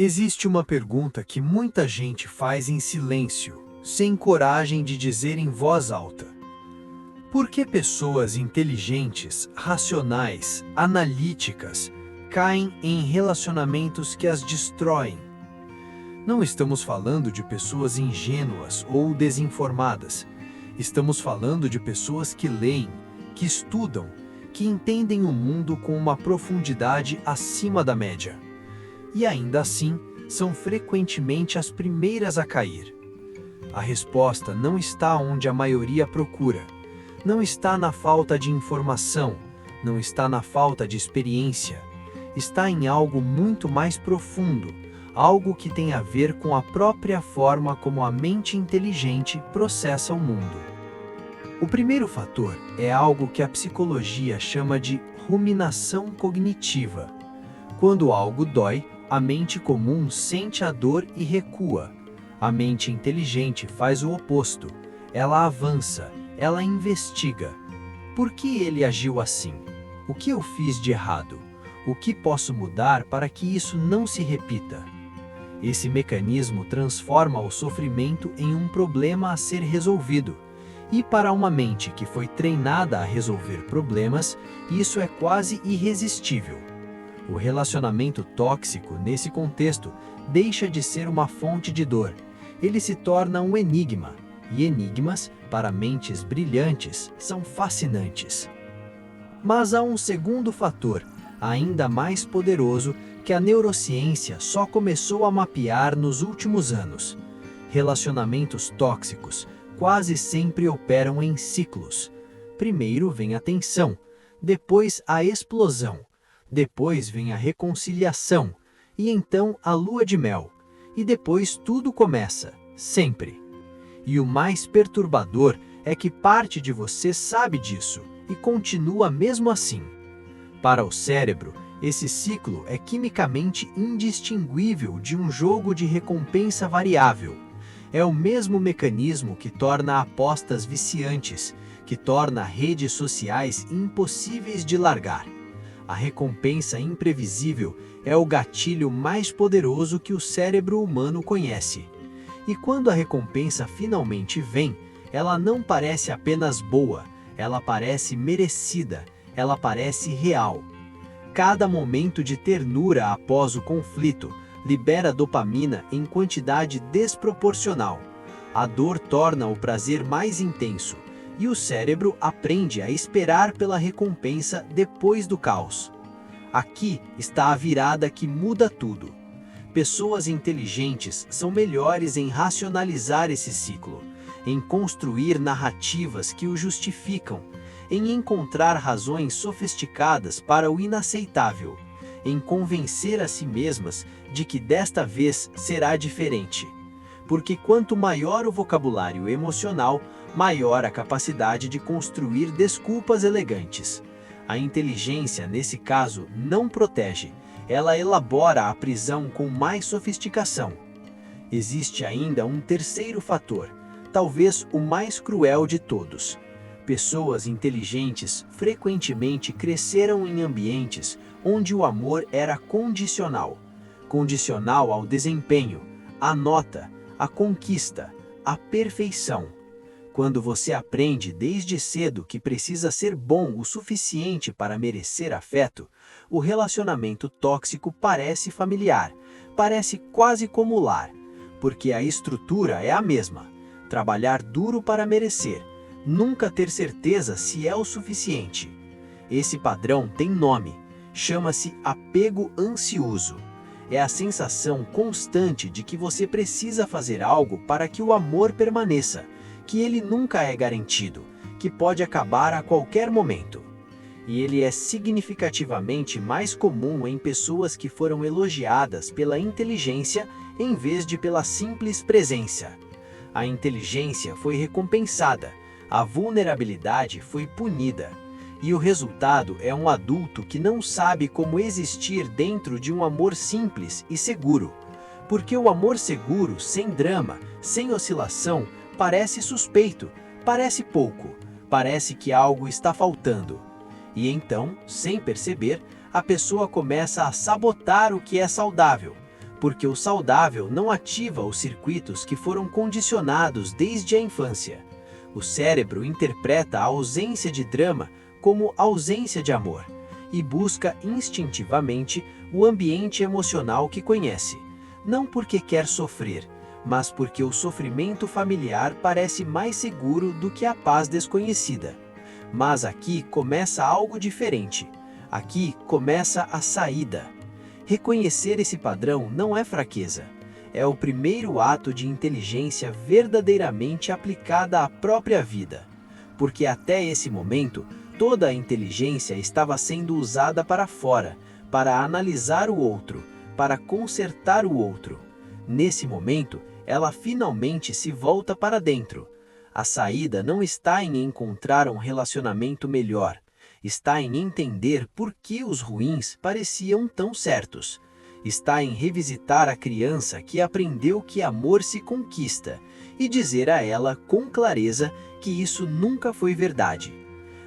Existe uma pergunta que muita gente faz em silêncio, sem coragem de dizer em voz alta. Por que pessoas inteligentes, racionais, analíticas, caem em relacionamentos que as destroem? Não estamos falando de pessoas ingênuas ou desinformadas. Estamos falando de pessoas que leem, que estudam, que entendem o mundo com uma profundidade acima da média. E ainda assim, são frequentemente as primeiras a cair. A resposta não está onde a maioria procura. Não está na falta de informação, não está na falta de experiência. Está em algo muito mais profundo, algo que tem a ver com a própria forma como a mente inteligente processa o mundo. O primeiro fator é algo que a psicologia chama de ruminação cognitiva. Quando algo dói, a mente comum sente a dor e recua. A mente inteligente faz o oposto. Ela avança, ela investiga. Por que ele agiu assim? O que eu fiz de errado? O que posso mudar para que isso não se repita? Esse mecanismo transforma o sofrimento em um problema a ser resolvido. E para uma mente que foi treinada a resolver problemas, isso é quase irresistível. O relacionamento tóxico, nesse contexto, deixa de ser uma fonte de dor. Ele se torna um enigma, e enigmas, para mentes brilhantes, são fascinantes. Mas há um segundo fator, ainda mais poderoso, que a neurociência só começou a mapear nos últimos anos. Relacionamentos tóxicos quase sempre operam em ciclos. Primeiro vem a tensão, depois a explosão. Depois vem a reconciliação, e então a lua de mel. E depois tudo começa, sempre. E o mais perturbador é que parte de você sabe disso, e continua mesmo assim. Para o cérebro, esse ciclo é quimicamente indistinguível de um jogo de recompensa variável. É o mesmo mecanismo que torna apostas viciantes, que torna redes sociais impossíveis de largar. A recompensa imprevisível é o gatilho mais poderoso que o cérebro humano conhece. E quando a recompensa finalmente vem, ela não parece apenas boa, ela parece merecida, ela parece real. Cada momento de ternura após o conflito libera dopamina em quantidade desproporcional. A dor torna o prazer mais intenso. E o cérebro aprende a esperar pela recompensa depois do caos. Aqui está a virada que muda tudo. Pessoas inteligentes são melhores em racionalizar esse ciclo, em construir narrativas que o justificam, em encontrar razões sofisticadas para o inaceitável, em convencer a si mesmas de que desta vez será diferente. Porque quanto maior o vocabulário emocional, maior a capacidade de construir desculpas elegantes. A inteligência, nesse caso, não protege, ela elabora a prisão com mais sofisticação. Existe ainda um terceiro fator, talvez o mais cruel de todos. Pessoas inteligentes frequentemente cresceram em ambientes onde o amor era condicional. Condicional ao desempenho, à nota, à conquista, à perfeição. Quando você aprende desde cedo que precisa ser bom o suficiente para merecer afeto, o relacionamento tóxico parece familiar, parece quase como lar, porque a estrutura é a mesma. Trabalhar duro para merecer, nunca ter certeza se é o suficiente. Esse padrão tem nome, chama-se apego ansioso. É a sensação constante de que você precisa fazer algo para que o amor permaneça, que ele nunca é garantido, que pode acabar a qualquer momento. E ele é significativamente mais comum em pessoas que foram elogiadas pela inteligência em vez de pela simples presença. A inteligência foi recompensada, a vulnerabilidade foi punida. E o resultado é um adulto que não sabe como existir dentro de um amor simples e seguro. Porque o amor seguro, sem drama, sem oscilação, parece suspeito, parece pouco, parece que algo está faltando. E então, sem perceber, a pessoa começa a sabotar o que é saudável. porque o saudável não ativa os circuitos que foram condicionados desde a infância. O cérebro interpreta a ausência de drama como ausência de amor e busca instintivamente o ambiente emocional que conhece, não porque quer sofrer, mas porque o sofrimento familiar parece mais seguro do que a paz desconhecida. Mas aqui começa algo diferente. Aqui começa a saída. Reconhecer esse padrão não é fraqueza. É o primeiro ato de inteligência verdadeiramente aplicada à própria vida. Porque até esse momento, toda a inteligência estava sendo usada para fora, para analisar o outro, para consertar o outro. Nesse momento, ela finalmente se volta para dentro. A saída não está em encontrar um relacionamento melhor, está em entender por que os ruins pareciam tão certos. Está em revisitar a criança que aprendeu que amor se conquista e dizer a ela com clareza que isso nunca foi verdade.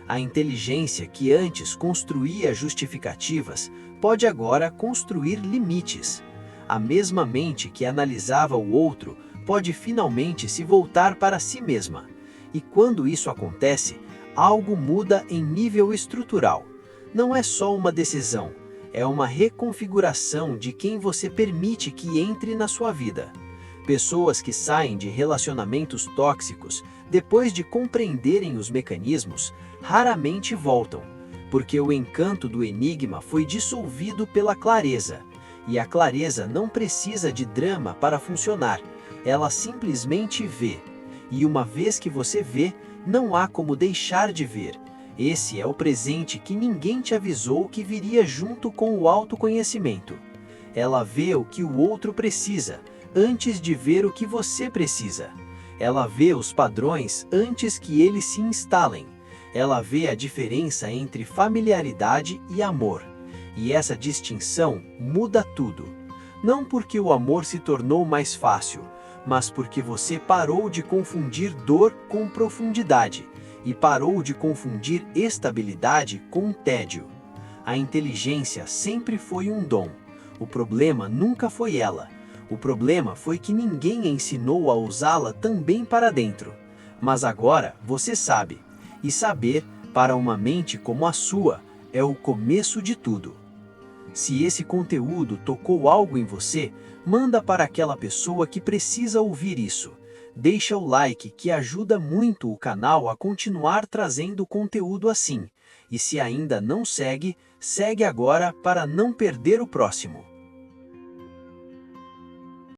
A inteligência que antes construía justificativas pode agora construir limites. A mesma mente que analisava o outro pode finalmente se voltar para si mesma. E quando isso acontece, algo muda em nível estrutural. Não é só uma decisão, é uma reconfiguração de quem você permite que entre na sua vida. Pessoas que saem de relacionamentos tóxicos, depois de compreenderem os mecanismos, raramente voltam, porque o encanto do enigma foi dissolvido pela clareza. E a clareza não precisa de drama para funcionar, ela simplesmente vê. E uma vez que você vê, não há como deixar de ver. Esse é o presente que ninguém te avisou que viria junto com o autoconhecimento. Ela vê o que o outro precisa, antes de ver o que você precisa. Ela vê os padrões antes que eles se instalem. Ela vê a diferença entre familiaridade e amor. E essa distinção muda tudo. Não porque o amor se tornou mais fácil, mas porque você parou de confundir dor com profundidade e parou de confundir estabilidade com tédio. A inteligência sempre foi um dom. O problema nunca foi ela. O problema foi que ninguém ensinou a usá-la também para dentro. Mas agora você sabe. E saber, para uma mente como a sua, é o começo de tudo. Se esse conteúdo tocou algo em você, manda para aquela pessoa que precisa ouvir isso. Deixa o like que ajuda muito o canal a continuar trazendo conteúdo assim. E se ainda não segue, segue agora para não perder o próximo.